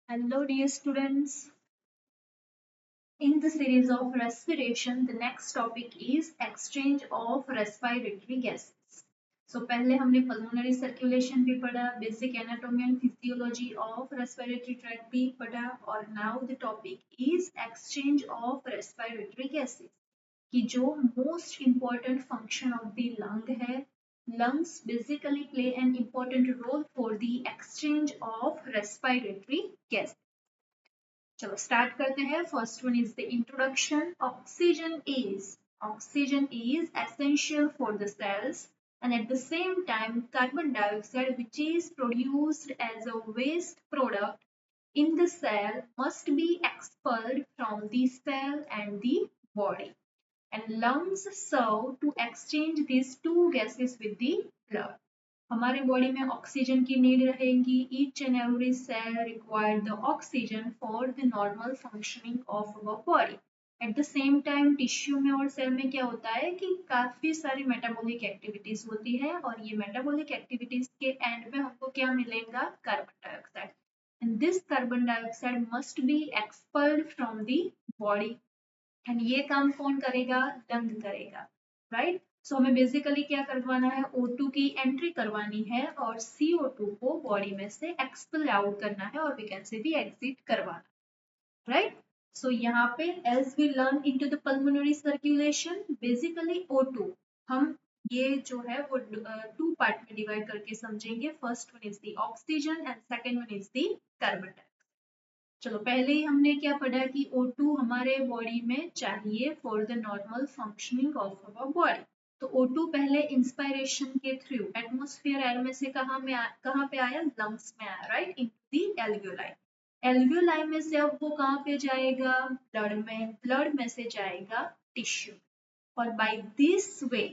Hello, dear students. In the series of respiration, the next topic is exchange of respiratory gases. So पहले हमने pulmonary circulation भी पढ़ा, basic anatomy and physiology of respiratory tract भी पढ़ा और now the topic is exchange of respiratory gases कि जो most important function of the lung है. Lungs basically play an important role for the exchange of respiratory gases. चलो start करते हैं. First one is the introduction. Oxygen is essential for the cells and at the same time carbon dioxide which is produced as a waste product in the cell must be expelled from the cell and the body, and lungs serve to exchange these two gases with the blood. हमारे body में oxygen की need रहेगी. Each and every cell require the oxygen for the normal functioning of our body. At the same time tissue में और cell में क्या होता है कि काफी सारी मेटाबॉलिक एक्टिविटीज होती है और ये मेटाबॉलिक एक्टिविटीज के एंड में हमको क्या मिलेगा? Carbon dioxide. And this carbon dioxide must be expired from the body. And ये काम कौन करेगा? लंग करेगा, राइट. सो हमें बेसिकली क्या करवाना है? O2 की एंट्री करवानी है और CO2 को बॉडी में से एक्सपेल आउट करना है और वी कैन से भी एग्जिट करवाना, राइट. सो यहाँ पे as we learn into the pulmonary circulation, basically O2 हम ये जो है वो टू पार्ट में डिवाइड करके समझेंगे. First one is the oxygen and second one is the carbon dioxide. चलो पहले ही हमने क्या पढ़ा कि O2 हमारे बॉडी में चाहिए for the normal functioning of our body. तो O2 पहले इंस्पायरेशन के थ्रू एटमॉस्फेयर एयर में से कहाँ पे आया? लंग्स में आया, right, into the alveoli. Alveoli में से अब वो कहाँ पे जाएगा? ब्लड में. ब्लड में से जाएगा टिश्यू. और by this way,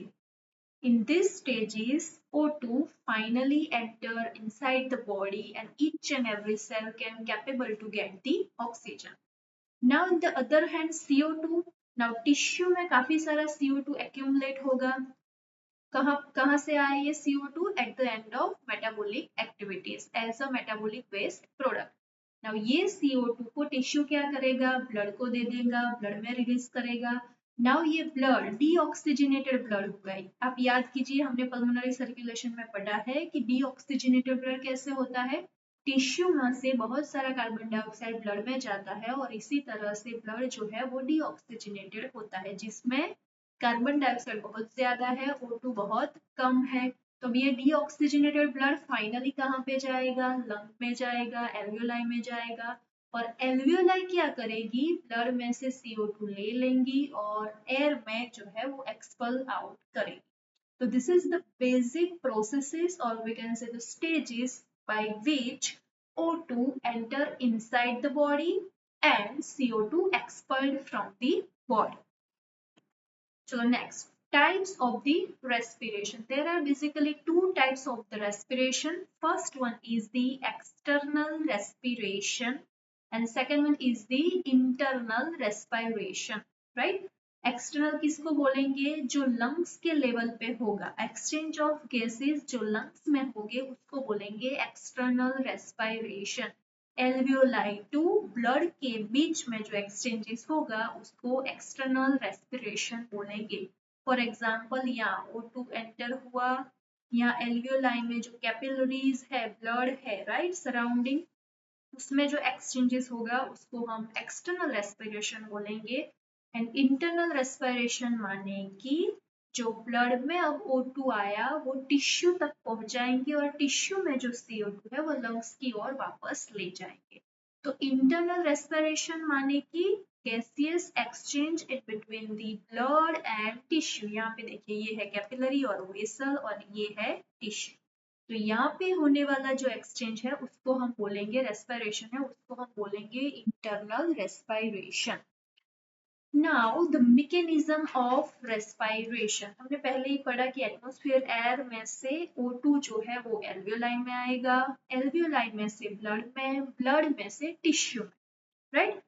in this stages, O2 finally enter inside the body and each and every cell can capable to get the oxygen. Now on the other hand CO2, now tissue में काफी सारा CO2 accumulate होगा. कहाँ से आया ये CO2? At the end of metabolic activities as a metabolic waste product. Now ये CO2 को टिश्यू क्या करेगा? ब्लड को दे देगा, ब्लड में रिलीज करेगा. नाउ ये ब्लड डीऑक्सीजनेटेड ब्लड हो गई. आप याद कीजिए हमने पल्मोनरी सर्कुलेशन में पढ़ा है कि डीऑक्सीजनेटेड ब्लड कैसे होता है? टिश्यू में से बहुत सारा कार्बन डाइऑक्साइड ब्लड में जाता है और इसी तरह से ब्लड जो है वो डीऑक्सीजनेटेड होता है जिसमें कार्बन डाइऑक्साइड बहुत ज्यादा है, O2 बहुत कम है. तो ये डीऑक्सीजनेटेड ब्लड फाइनली कहाँ पे जाएगा? लंग में जाएगा, एल्वियोलाई में जाएगा. और एल्वियोलाई क्या करेगी? ब्लड में से CO2 ले लेंगी और एयर में जो है वो एक्सपेल आउट करेगी. तो this is the basic processes और we can say the stages by which O2 enter inside the body and CO2 expelled from the body. So next, types of the respiration. There are basically two types of the respiration. First one is the external respiration and second one is the internal respiration, right? External किसको बोलेंगे? जो lungs के level पे होगा. Exchange of gases जो lungs में होंगे उसको बोलेंगे external respiration. Alveoli to blood के बीच में जो एक्सचेंजेस होगा उसको एक्सटर्नल रेस्पिरेशन बोलेंगे. फॉर एग्जाम्पल यहाँ O2 एंटर हुआ, यहाँ एल्वियोलाई में जो कैपिलरीज है, ब्लड है, राइट, सराउंडिंग, उसमें जो एक्सचेंजेस होगा उसको हम एक्सटर्नल रेस्पिरेशन बोलेंगे. एंड इंटरनल रेस्पिरेशन माने कि जो ब्लड में अब O2 आया वो टिश्यू तक पहुंचाएंगे और टिश्यू में जो CO2 है वो लंग्स की ओर वापस ले जाएंगे. तो इंटरनल रेस्पिरेशन माने कि gaseous exchange in between the blood and tissue. यहाँ पे देखिए ये है कैपिलरी और वेसल और ये है टिश्यू. तो यहाँ पे होने वाला जो एक्सचेंज है उसको हम बोलेंगे, रेस्पिरेशन है उसको हम बोलेंगे internal respiration. Now the mechanism of respiration. हमने पहले ही पढ़ा कि एटमॉस्फेयर एयर में से O2 जो है वो एल्वियोलाई में आएगा, एल्वियोलाई में से ब्लड में, ब्लड में से टिश्यू में, राइट.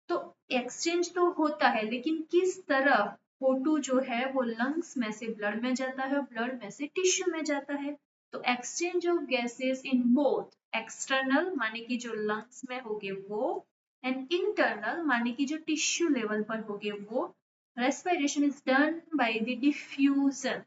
तो एक्सचेंज तो होता है लेकिन किस तरह? O2 जो है वो लंग्स में से ब्लड में जाता है, ब्लड में से टिश्यू में जाता है. तो exchange of gases in both external माने कि जो लंग्स में होंगे वो, एंड इंटरनल माने कि जो टिश्यू लेवल पर होंगे वो। Respiration is done by the diffusion.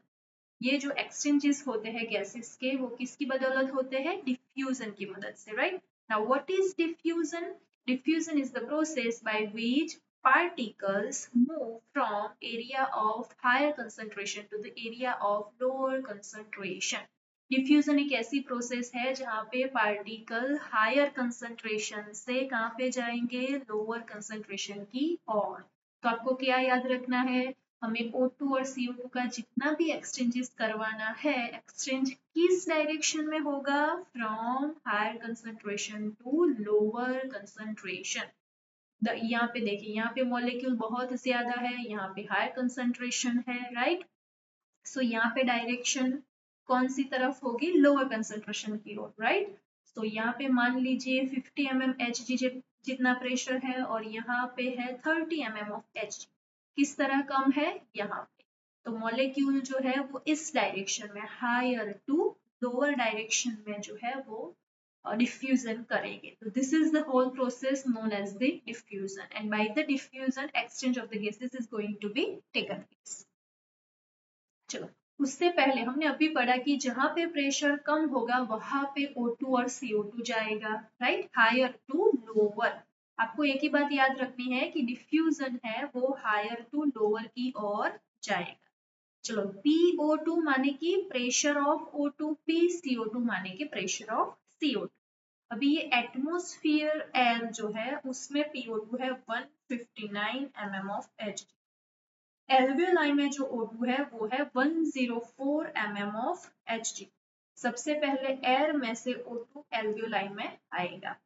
ये जो एक्सचेंजेस होते हैं गैसेस के वो किसकी बदौलत होते हैं? डिफ्यूजन की मदद से, right? Now what is diffusion? Diffusion is the process by which particles move from area of higher concentration to the area of lower concentration. Diffusion एक ऐसी प्रोसेस है जहाँ पे पार्टिकल हायर कंसंट्रेशन से कहाँ पे जाएंगे? लोअर कंसंट्रेशन की ओर। तो आपको क्या याद रखना है? हमें O2 और CO2 का जितना भी एक्सचेंजेस करवाना है, एक्सचेंज किस डायरेक्शन में होगा? From higher concentration to lower concentration. यहाँ पे देखिए, यहाँ पे मॉलिक्यूल बहुत ज्यादा है, यहाँ पे हायर कंसंट्रेशन है, राइट? सो यहाँ पे डायरेक्शन कौन सी तरफ होगी? लोअर कंसंट्रेशन की ओर, राइट? तो यहाँ पे मान लीजिए 50 mm Hg जितना प्रेशर है और यहाँ पे है 30 mm ऑफ Hg। किस तरह कम है? यहाँ पे। तो मॉलिक्यूल जो है वो इस डायरेक्शन में, हायर टू लोअर डायरेक्शन में जो है वो diffusion करेंगे। तो this is the whole process known as the diffusion, and by the diffusion exchange of the gases is going to be taken place। चलो, उससे पहले हमने अभी पढ़ा कि जहां पे प्रेशर कम होगा वहां पे O2 और CO2 जाएगा, राइट? Higher to lower. आपको एक ही बात याद रखनी है कि डिफ्यूजन है वो हायर टू लोअर की ओर जाएगा। चलो, PO2 माने कि प्रेशर ऑफ O2, PCO2 माने कि प्रेशर ऑफ CO2। अभी ये एटमोस्फियर एयर जो है उसमें PO2 है 159 mm ऑफ Hg। एल्वियोलाई में जो O2 है वो है 104 mm ऑफ Hg। सबसे पहले एयर में से O2 एल्वियोलाई में आएगा।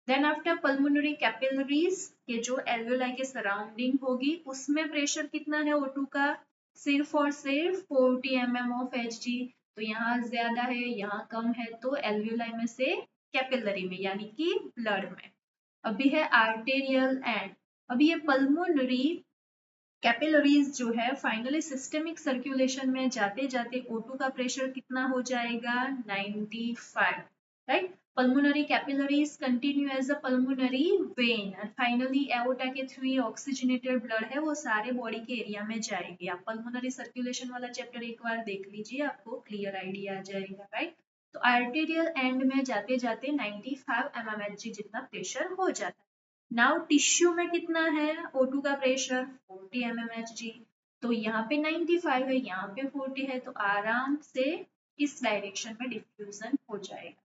देन आफ्टर पल्मोनरी कैपिलरीज के जो एल्वियोलाई के सराउंडिंग होगी उसमें प्रेशर कितना है O2 का? सिर्फ और सिर्फ 40 mm ऑफ Hg। तो यहाँ ज्यादा है, यहाँ कम है, तो एल्वियोलाई में से कैपिलरी में यानी कि ब्लड में। अभी है आर्टेरियल एंड। अभी ये पल्मोनरी कैपिलरीज जो है फाइनली सिस्टेमिक सर्कुलेशन में जाते जाते O2 का प्रेशर कितना हो जाएगा? 95, right? Pulmonary capillaries continue as a pulmonary vein and finally aorta के थ्रू ऑक्सीजनेटेड ब्लड है वो सारे बॉडी के एरिया में जाएगी। आप पल्मोनरी सर्कुलेशन वाला चैप्टर एक बार देख लीजिए, आपको क्लियर आइडिया आ जाएगा, राइट? तो आर्टेरियल एंड में जाते जाते 95 mmHg जितना प्रेशर हो जाता है। नाउ टिश्यू में कितना है O2 का प्रेशर? 40 mmHg। तो यहाँ पे 95 है, यहाँ पे 40 है, तो आराम से इस डायरेक्शन में डिफ्यूजन हो जाएगा।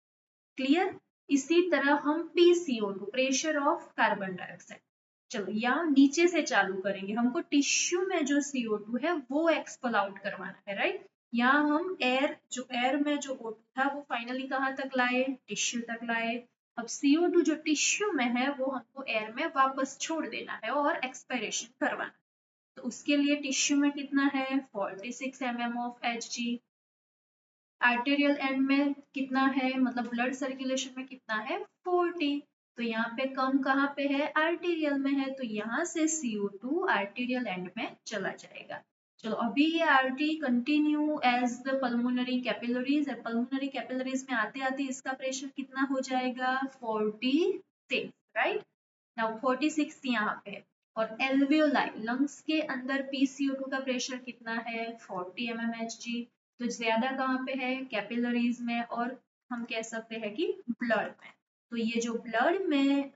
क्लियर? इसी तरह हम PCO2 pressure of carbon dioxide, चलो यहाँ नीचे से चालू करेंगे। हमको टिश्यू में जो CO2 है वो एक्सपेल आउट करवाना है, राइट? यहाँ हम एयर में जो O2 था वो फाइनली कहाँ तक लाए? टिश्यू तक लाए। अब CO2 जो टिश्यू में है वो हमको एयर में वापस छोड़ देना है और एक्सपायरेशन करवाना। तो उसके लिए टिश्यू में कितना है? 46 mm of Hg। Arterial end में कितना है, मतलब ब्लड सर्कुलेशन में कितना है? 40। तो यहाँ पे कम कहाँ पे है? आर्टेरियल में है, तो यहाँ से CO2 आर्टेरियल एंड में चला जाएगा। चलो, अभी ये artery continue as the pulmonary capillaries है। पल्मोनरी कैपिलरीज में आते आते इसका प्रेशर कितना हो जाएगा? 46, राइट? नाउ 46 यहाँ पे है। और एल्वियोलाई लंग्स के अंदर PCO2 का प्रेशर कितना है? 40 mmHg। तो ज्यादा कहाँ पे है? कैपिलरीज में, और हम कह सकते हैं कि ब्लड में। तो ये जो ब्लड में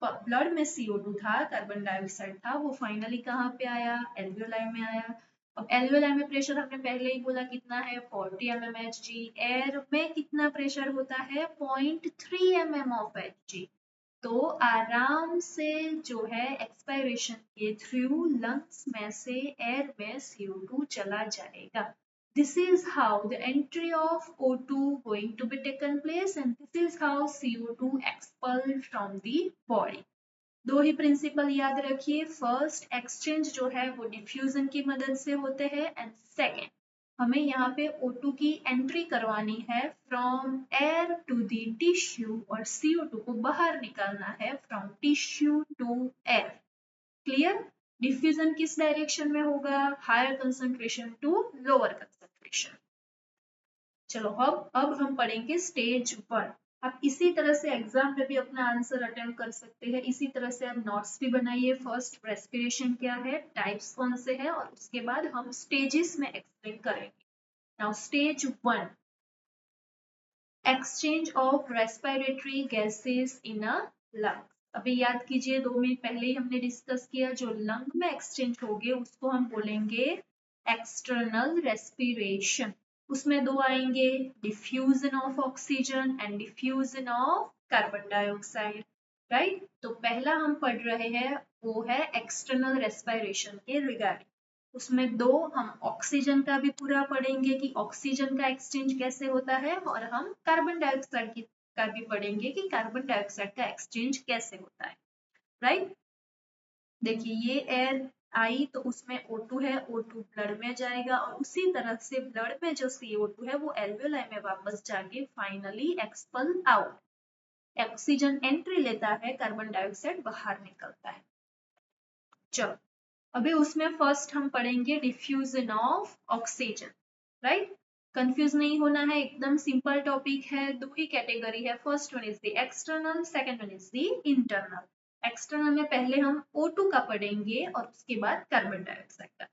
ब्लड में CO2 था, कार्बन डाइऑक्साइड था, वो फाइनली कहाँ पे आया? एल्वियोलाई में आया। अब एल्वियोलाई में प्रेशर हमने पहले ही बोला कितना है? 40 mmHg। एयर में कितना प्रेशर होता है? 0.3 mm ऑफ Hg। तो आराम से जो है एक्सपायरेशन के थ्रू लंग्स में से एयर में CO2 चला जाएगा। This is how the entry of O2 going to be taken place and this is how CO2 expelled from the body। दो ही प्रिंसिपल याद रखिए। फर्स्ट, एक्सचेंज जो है वो डिफ्यूजन की मदद से होते हैं, एंड सेकेंड, हमें यहाँ पे O2 की एंट्री करवानी है from air to the tissue और CO2 को बाहर निकालना है from tissue to air. Clear? Diffusion किस डायरेक्शन में होगा? Higher concentration to lower concentration. चलो अब हम पढ़ेंगे स्टेज 1। आप इसी तरह से एग्जाम में भी अपना आंसर अटेम्प्ट कर सकते हैं। इसी तरह से आप नोट्स भी बनाइए। फर्स्ट रेस्पिरेशन क्या है, टाइप्स कौन से हैं, और उसके बाद हम स्टेजेस में एक्सप्लेन करेंगे। Now stage 1, exchange of respiratory gases in a lung. अभी याद कीजिए 2 मिनट पहले ही हमने डिस्कस किया, जो लंग में एक्सचेंज होंगे उसको हम बोलेंगे एक्सटर्नल रेस्पिरेशन। उसमें दो आएंगे, diffusion of oxygen and diffusion of carbon dioxide. Right, तो पहला हम पढ़ रहे हैं वो है एक्सटर्नल रेस्पिरेशन के रिगार्डिंग। उसमें दो हम ऑक्सीजन का भी पूरा पढ़ेंगे कि ऑक्सीजन का एक्सचेंज कैसे होता है, और हम कार्बन डाइऑक्साइड का भी पढ़ेंगे कि कार्बन डाइऑक्साइड का एक्सचेंज कैसे होता है। राइट, देखिए ये एयर आई तो उसमें O2 है, O2 ब्लड में जाएगा, और उसी तरह से ब्लड में जो CO2 है वो एल्वेओलाई में वापस जाके finally expel out. Oxygen entry लेता है, कार्बन डाइऑक्साइड बाहर निकलता है। चलो अभी उसमें फर्स्ट हम पढ़ेंगे diffusion of oxygen. Right, confuse नहीं होना है, एकदम सिंपल टॉपिक है। दो ही कैटेगरी है, first one is the external, second one is the internal. External में पहले हम O2 का पढ़ेंगे और उसके बाद कार्बन डाइऑक्साइड का।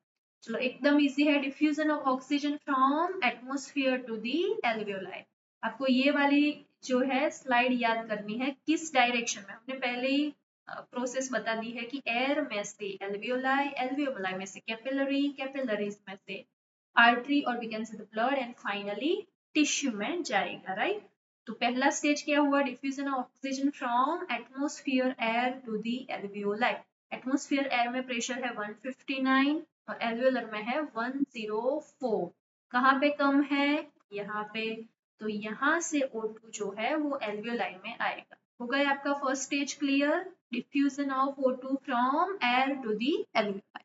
चलो एकदम इजी है, diffusion of oxygen from atmosphere to the alveoli. आपको ये वाली जो है स्लाइड याद करनी है, किस डायरेक्शन में। हमने पहले ही प्रोसेस बता दी है कि एयर में से एल्वियोलाई, एल्वियोलाई में से कैपिलरी, कैपिलरीज में से आर्टरी, और we can say the blood, and finally tissue में जाएगा। राइट, तो पहला स्टेज क्या हुआ, diffusion of oxygen from atmosphere air to the alveoli. Atmosphere air में प्रेशर है 159 और एल्वियोलर में है 104। कहाँ पे कम है, यहाँ पे, तो यहाँ से O2 जो है वो एल्वियोलाई में आएगा। हो गया आपका first stage clear, diffusion of O2 from air to the alveoli.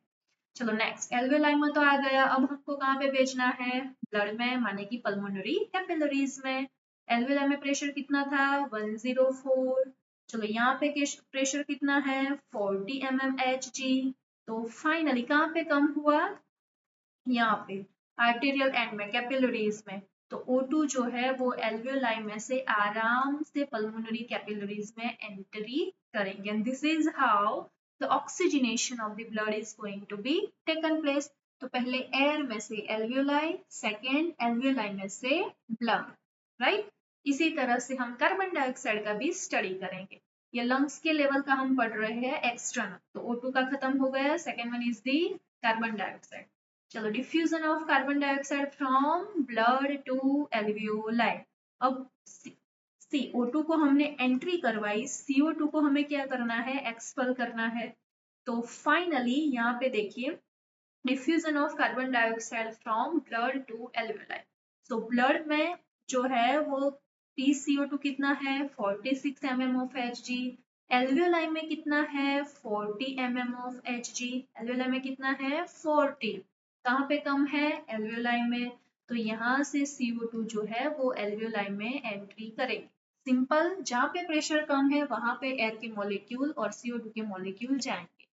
चलो नेक्स्ट, एल्वियोलाई में तो आ गया, अब हमको कहाँ पे भेजना है, ब्लड में, माने कि पल्मोनरी कैपिलरीज में। एल्वियोलाई में प्रेशर कितना था, 104। चलो यहाँ पे प्रेशर कितना है, 40 mmHg। तो फाइनली कहाँ पे कम हुआ, यहाँ पे आर्टेरियल एंड में, कैपिलरीज में। तो O2 जो है वो एल्वियोलाई में से आराम से पल्मोनरी कैपिलरीज में एंट्री करेंगे, and this is how the oxygenation of the blood is going to be taken place. तो पहले एयर में से एल्वियोलाई, सेकेंड एल्वियोलाई में से ब्लड। राइट, इसी तरह से हम कार्बन डाइऑक्साइड का भी स्टडी करेंगे। ये लंग्स के लेवल का हम पढ़ रहे हैं एक्सटर्नल, तो O2 का खत्म हो गया, second one is the carbon dioxide. चलो diffusion of carbon dioxide from blood to alveoli. अब CO2 को हमने एंट्री करवाई, CO2 को हमें क्या करना है, एक्सपेल करना है। तो फाइनली यहाँ पे देखिए, diffusion of carbon dioxide from blood to alveoli. So blood में जो है वो PCO2 कितना है, 46 mm of Hg। एल्वियोलाई में कितना है, 40 mm of Hg। एल्वियोलाई में कितना है, 40। कहाँ पे कम है, एल्वियोलाई में। तो यहाँ से CO2 जो है वो एल्वियोलाई में एंट्री करेंगे। सिंपल, जहाँ पे प्रेशर कम है वहां पे एयर के मॉलिक्यूल और CO2 के मॉलिक्यूल जाएंगे।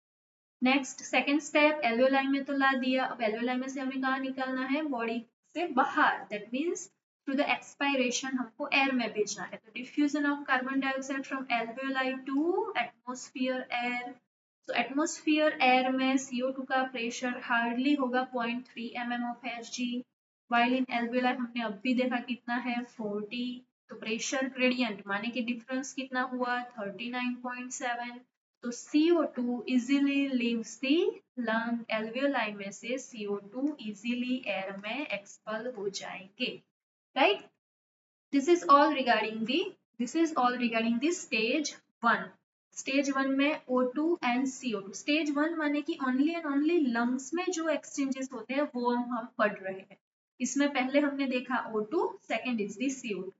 नेक्स्ट सेकेंड स्टेप, एल्वियोलाई में तो ला दिया, अब एल्वियोलाई में से हमें कहाँ निकालना है, बॉडी से बाहर, that means through the expiration हमको एयर में भेजना है। तो diffusion of carbon dioxide from alveoli to atmosphere air. तो एटमॉस्फेयर एयर में CO2 का प्रेशर हार्डली होगा 0.3 mm of Hg, while in alveoli हमने अब भी देखा कितना है, 40। तो प्रेशर ग्रेडियंट माने कि डिफरेंस कितना हुआ, 39.7। तो CO2 easily leaves the lung, alveoli में से CO2 easily air में expel हो जाएंगे। Right? This is all regarding the stage 1. Stage 1 में O2 and CO2. Stage 1 माने कि only and only lungs में जो exchanges होते हैं वो हम पढ़ रहे हैं। इसमें पहले हमने देखा O2, second is the CO2.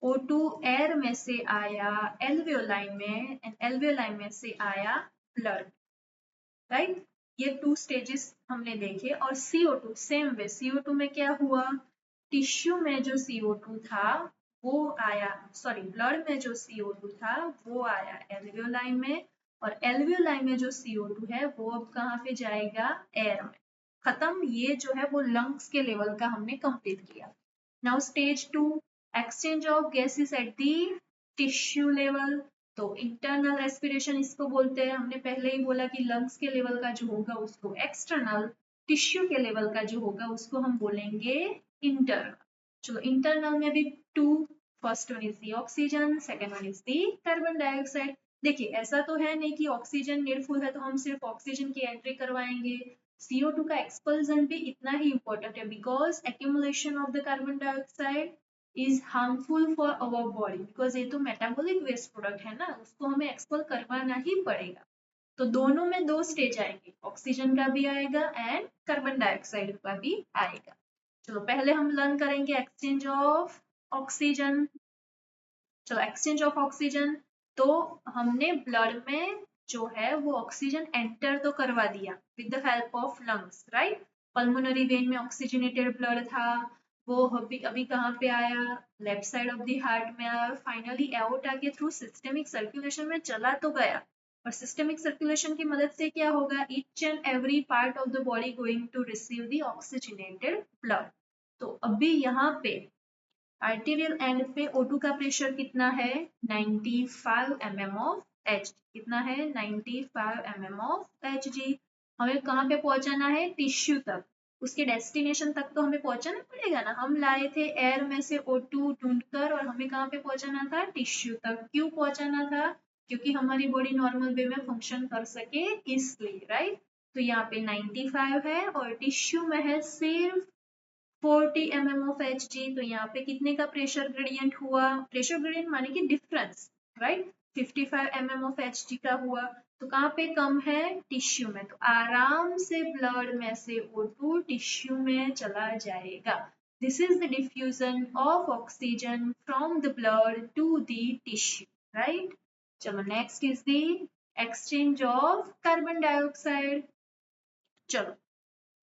O2 air में से आया एल्वियोलाई में, एंड एल्वियोलाई में से आया ब्लड। राइट, ये 2 स्टेजेस हमने देखे। और CO2 सेम वे, CO2 में क्या हुआ, टिश्यू में जो CO2 था वो आया, सॉरी ब्लड में जो CO2 था वो आया एल्वियोलाई में, और एल्वियोलाई में जो CO2 है वो अब कहाँ पे जाएगा, एयर में। खत्म, ये जो है वो लंग्स के लेवल का हमने कंप्लीट किया। Now stage 2, exchange of gases at the tissue level. तो इंटरनल रेस्पिरेशन इसको बोलते हैं, हमने पहले ही बोला कि लंग्स के लेवल का जो होगा उसको एक्सटर्नल, टिश्यू के लेवल का जो होगा उसको हम बोलेंगे इंटरनल। चलो इंटरनल में भी two, first one is the oxygen, second one is the carbon dioxide. देखिए ऐसा तो है नहीं कि ऑक्सीजन नीडफुल है तो हम सिर्फ ऑक्सीजन की एंट्री करवाएंगे, CO2 का एक्सपल्जन भी इतना ही इम्पोर्टेंट है, because accumulation of the carbon dioxide is harmful for our body, because ये तो मेटाबॉलिक वेस्ट प्रोडक्ट है ना, उसको हमें एक्सपेल करवाना ही पड़ेगा। तो दोनों में दो स्टेज आएंगे, ऑक्सीजन का भी आएगा एंड कार्बन डाइऑक्साइड का भी आएगा। चलो पहले हम लर्न करेंगे एक्सचेंज ऑफ ऑक्सीजन। चलो एक्सचेंज ऑफ ऑक्सीजन, तो हमने ब्लड में जो है वो ऑक्सीजन एंटर तो करवा दिया with the help of lungs, right. Pulmonary vein में ऑक्सीजनेटेड ब्लड था, वो अभी अभी कहाँ पे आया, left side of the heart में आया, फाइनली एओर्टा के थ्रू सिस्टेमिक सर्कुलेशन में चला तो गया, और सिस्टेमिक सर्कुलेशन की मदद से क्या होगा, each and every part of the body going to receive the oxygenated blood. तो अभी यहाँ पे आर्टेरियल एंड पे O2 का प्रेशर कितना है, 95 mm ऑफ Hg। कितना है, 95 mm ऑफ Hg। हमें कहाँ पे पहुंचाना है, टिश्यू तक, उसके डेस्टिनेशन तक तो हमें पहुंचाना पड़ेगा ना। हम लाए थे एयर में से O2 ढूंढकर, और हमें कहाँ पे पहुंचाना था, टिश्यू तक। क्यों पहुंचाना था, क्योंकि हमारी बॉडी नॉर्मल वे में फंक्शन कर सके इसलिए, राइट। तो यहाँ पे 95 है और टिश्यू में है सिर्फ 40 mm ऑफ Hg। तो यहाँ पे कितने का प्रेशर ग्रेडियंट हुआ, प्रेशर ग्रेडियंट माने कि difference, right, 55 mm of Hg का हुआ। तो कहाँ पे कम है, टिश्यू में, तो आराम से ब्लड में से O2 टिश्यू में चला जाएगा। This is the diffusion of oxygen from the blood to the tissue, right. चलो next is the exchange of carbon dioxide. चलो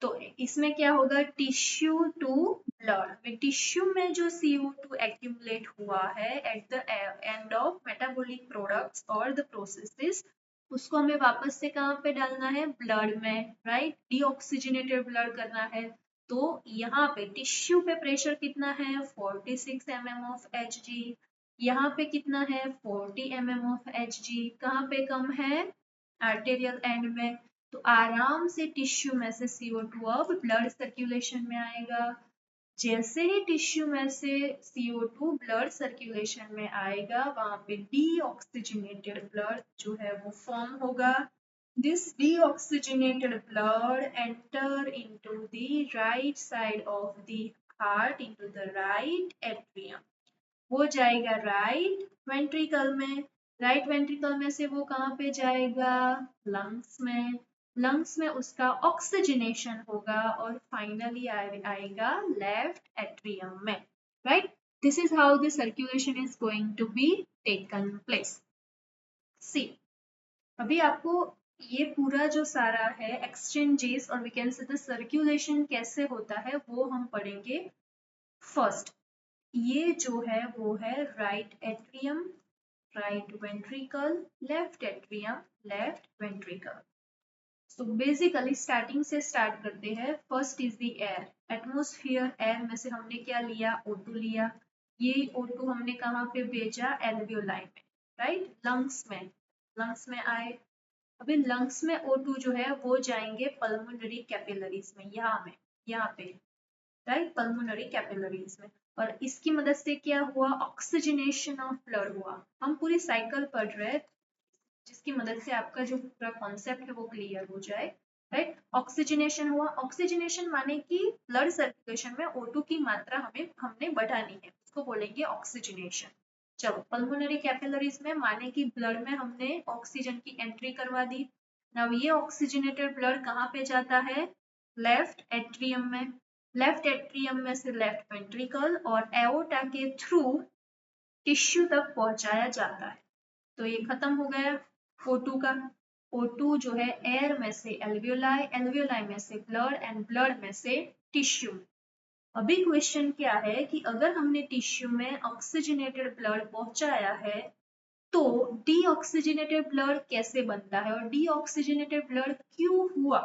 तो इसमें क्या होगा, टिश्यू टू ब्लड, टिश्यू में जो CO2 एक्यूमुलेट हुआ है at the end of metabolic products और द प्रोसेसेस, उसको हमें वापस से कहाँ पे डालना है, ब्लड में, राइट, डीऑक्सीजनेटेड ब्लड करना है। तो यहाँ पे टिश्यू पे प्रेशर कितना है, 46 mm ऑफ Hg। यहाँ पे कितना है, 40 mm ऑफ Hg। कहाँ पे कम है, आर्टेरियल एंड में। तो आराम से टिश्यू में से CO2 अब ब्लड सर्कुलेशन में आएगा। जैसे ही टिश्यू में से CO2 ब्लड सर्कुलेशन में आएगा, वहां पे डीऑक्सीजनेटेड ब्लड जो है वो फॉर्म होगा। This deoxygenated blood enter into the right side of the heart, into the right atrium, वो जाएगा राइट वेंट्रिकल में, राइट वेंट्रिकल में से वो कहाँ पे जाएगा, लंग्स में, लंग्स में उसका ऑक्सीजनेशन होगा और फाइनली आएगा लेफ्ट एट्रियम में, right. This is how the circulation is going to be taken place. See, अभी आपको ये पूरा जो सारा है एक्सचेंजेस और we can say the circulation कैसे होता है वो हम पढ़ेंगे। फर्स्ट, ये जो है वो है right atrium, right ventricle, left atrium, left ventricle. So basically starting से स्टार्ट करते हैं। First is the air, atmosphere, air में से हमने क्या लिया, O2 लिया। ये O2 हमने कहाँ पे भेजा, एल्वियोलाई में, राइट, लंग्स में, लंग्स में आए। अभी लंग्स में O2 जो है वो जाएंगे पल्मोनरी कैपिलरीज में, यहाँ पे, राइट, पल्मोनरी कैपिलरीज में, और इसकी मदद से क्या हुआ, ऑक्सीजनेशन ऑफ ब्लड हुआ। हम पूरी साइकिल पढ़ रहे हैं जिसकी मदद से आपका जो पूरा कॉन्सेप्ट है वो क्लियर हो जाए, राइट। ऑक्सीजनेशन हुआ, ऑक्सीजनेशन माने कि ब्लड सर्कुलेशन में O2 की मात्रा हमने बढ़ानी है, उसको बोलेंगे ऑक्सीजनेशन। चलो पल्मोनरी कैपिलरीज में माने कि ब्लड में हमने ऑक्सीजन की एंट्री करवा दी। नाउ ये ऑक्सीजनेटेड ब्लड कहाँ पे जाता है, लेफ्ट एट्रियम में, लेफ्ट एट्रियम में से लेफ्ट वेंट्रिकल और एओर्टा के थ्रू टिश्यू तक पहुंचाया जाता है। तो ये खत्म हो गया O2 का। O2 जो है एयर में से एल्वियोलाई, एल्वियोलाई में से ब्लड एंड ब्लड में से टिश्यू। अभी क्वेश्चन क्या है कि अगर हमने टिश्यू में ऑक्सीजनेटेड ब्लड पहुंचाया है तो डीऑक्सीजनेटेड ब्लड कैसे बनता है और डीऑक्सीजनेटेड ब्लड क्यों हुआ।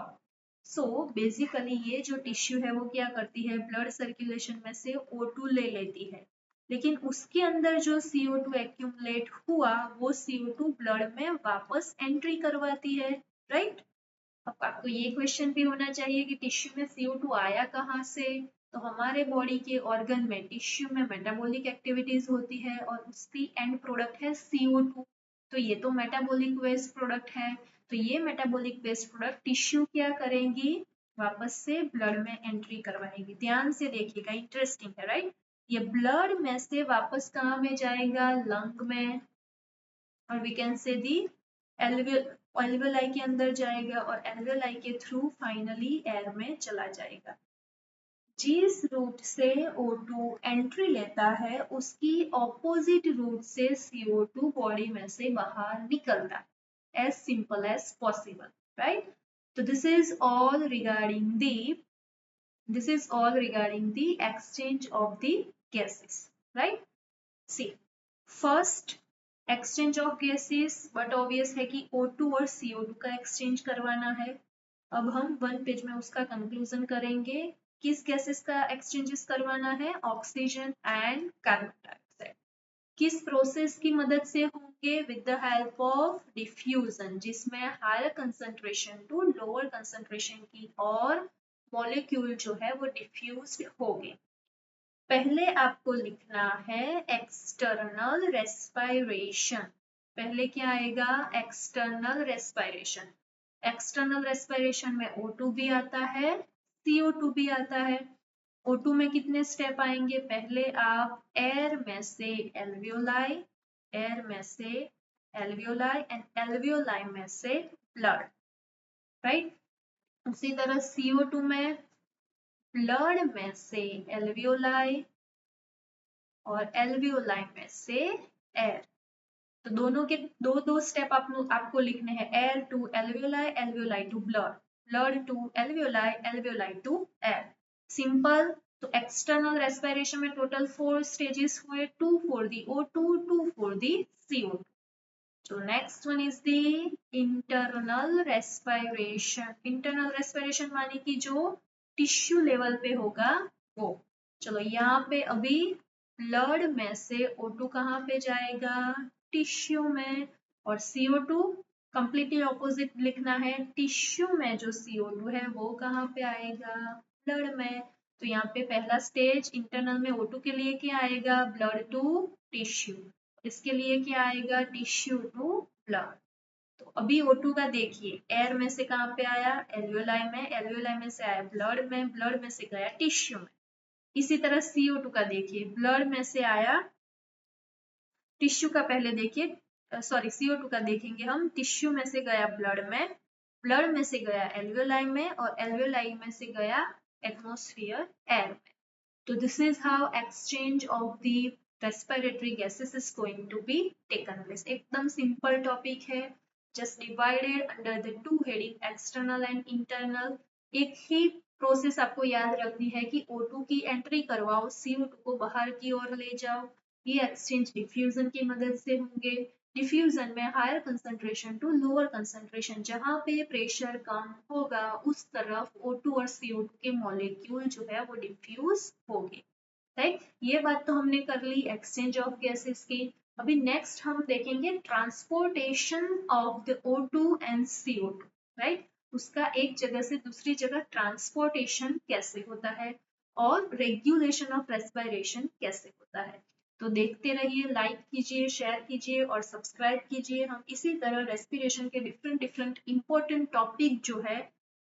सो बेसिकली ये जो टिश्यू है वो क्या करती है, ब्लड सर्कुलेशन में से O2 ले लेती है, लेकिन उसके अंदर जो CO2 एक्यूमुलेट हुआ वो CO2 ब्लड में वापस एंट्री करवाती है, राइट। अब आपको ये क्वेश्चन भी होना चाहिए कि टिश्यू में CO2 आया कहाँ से, तो हमारे बॉडी के ऑर्गन में टिश्यू में मेटाबॉलिक एक्टिविटीज होती है और उसकी एंड प्रोडक्ट है CO2। तो ये तो मेटाबॉलिक वेस्ट प्रोडक्ट है, तो ये मेटाबॉलिक वेस्ट प्रोडक्ट टिश्यू क्या करेंगी, वापस से ब्लड में एंट्री करवाएगी। ध्यान से देखिएगा, इंटरेस्टिंग है, राइट। ये ब्लड में से वापस कहाँ में जाएगा, लंग में, और वी कैन से दी एल्वियोलाई के अंदर जाएगा और एल्वियोलाई के थ्रू फाइनली एयर में चला जाएगा। जिस रूट से O2 एंट्री लेता है उसकी ऑपोजिट रूट से CO2 बॉडी में से बाहर निकलता है, as simple as possible, right? So this is all regarding the exchange of the gases, right? See, first exchange of gases, but obvious है कि O2 और CO2 का एक्सचेंज करवाना है। अब हम वन पेज में उसका कंक्लूजन करेंगे। किस गैसेस का एक्सचेंजेस करवाना है, ऑक्सीजन एंड कार्बन डाइऑक्साइड। किस प्रोसेस की मदद से होंगे, with the help of diffusion, जिसमें higher concentration to lower concentration की और मॉलिक्यूल जो है वो डिफ्यूज्ड होंगे। पहले आपको लिखना है एक्सटर्नल रेस्पिरेशन। पहले क्या आएगा, एक्सटर्नल रेस्पिरेशन। एक्सटर्नल रेस्पिरेशन में O2 भी आता है, CO2 भी आता है। O2 में कितने स्टेप आएंगे, पहले आप एयर में से एल्वियोलाई, एयर में से एल्वियोलाई एंड एल्वियोलाई में से ब्लड, राइट। उसी तरह CO2 में ब्लड में से एल्वियोलाई और एल्वियोलाई में से एयर। तो दोनों के दो दो स्टेप आपको लिखने हैं, air to alveoli, alveoli to blood, blood to alveoli, alveoli to air. Simple. तो एक्सटर्नल रेस्पिरेशन में टोटल 4 स्टेजेस हुए, 2 for the O2, 2 for the CO2। So next one is the internal respiration. Internal respiration माने कि जो tissue level पे होगा वो। चलो यहाँ पे अभी ब्लड में से O2 कहाँ पे जाएगा, टिश्यू में, और CO2 कंप्लीटली ऑपोजिट लिखना है। टिश्यू में जो CO2 है वो कहाँ पे आएगा, ब्लड में। तो यहाँ पे पहला स्टेज इंटरनल में O2 के लिए क्या आएगा, ब्लड टू टिश्यू। इसके लिए क्या आएगा, टिश्यू टू ब्लड। तो अभी O2 का देखिए, एयर में से कहाँ पे आया, एल्वियोलाई में, एल्वियोलाई में से आया ब्लड में, ब्लड में से गया टिश्यू में। इसी तरह CO2 का देखिए, ब्लड में से आया टिश्यू का, पहले देखिए सॉरी CO2 का देखेंगे हम, टिश्यू में से गया ब्लड में, ब्लड में से गया एल्वियोलाई में, और एल्वियोलाई में से गया एटमॉस्फेयर एयर में। So this is how exchange of the respiratory gases is going to be taken place. एकदम simple topic है, just divided under the two heading external and internal। एक ही प्रोसेस आपको याद रखनी है कि O2 की एंट्री करवाओ, CO2 को बाहर की ओर ले जाओ। ये एक्सचेंज डिफ्यूजन की मदद से होंगे। डिफ्यूजन में higher concentration to lower concentration, जहाँ पे प्रेशर कम होगा उस तरफ O2 और CO2 के मॉलिक्यूल जो है वो डिफ्यूज होंगे, राइट। ये बात तो हमने कर ली एक्सचेंज ऑफ गैसेस की। अभी नेक्स्ट हम देखेंगे transportation of the O2 and CO2, right. उसका एक जगह से दूसरी जगह ट्रांसपोर्टेशन कैसे होता है और रेगुलेशन ऑफ रेस्पिरेशन कैसे होता है। तो देखते रहिए, लाइक कीजिए, शेयर कीजिए और सब्सक्राइब कीजिए। हम इसी तरह रेस्पिरेशन के डिफरेंट डिफरेंट इंपॉर्टेंट टॉपिक जो है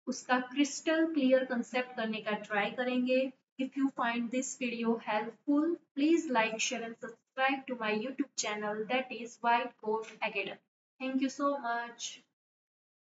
उसका क्रिस्टल क्लियर कंसेप्ट करने का ट्राई करेंगे। If you find this video helpful, please like, share and subscribe to my YouTube channel, that is White Coat Academy. Thank you so much.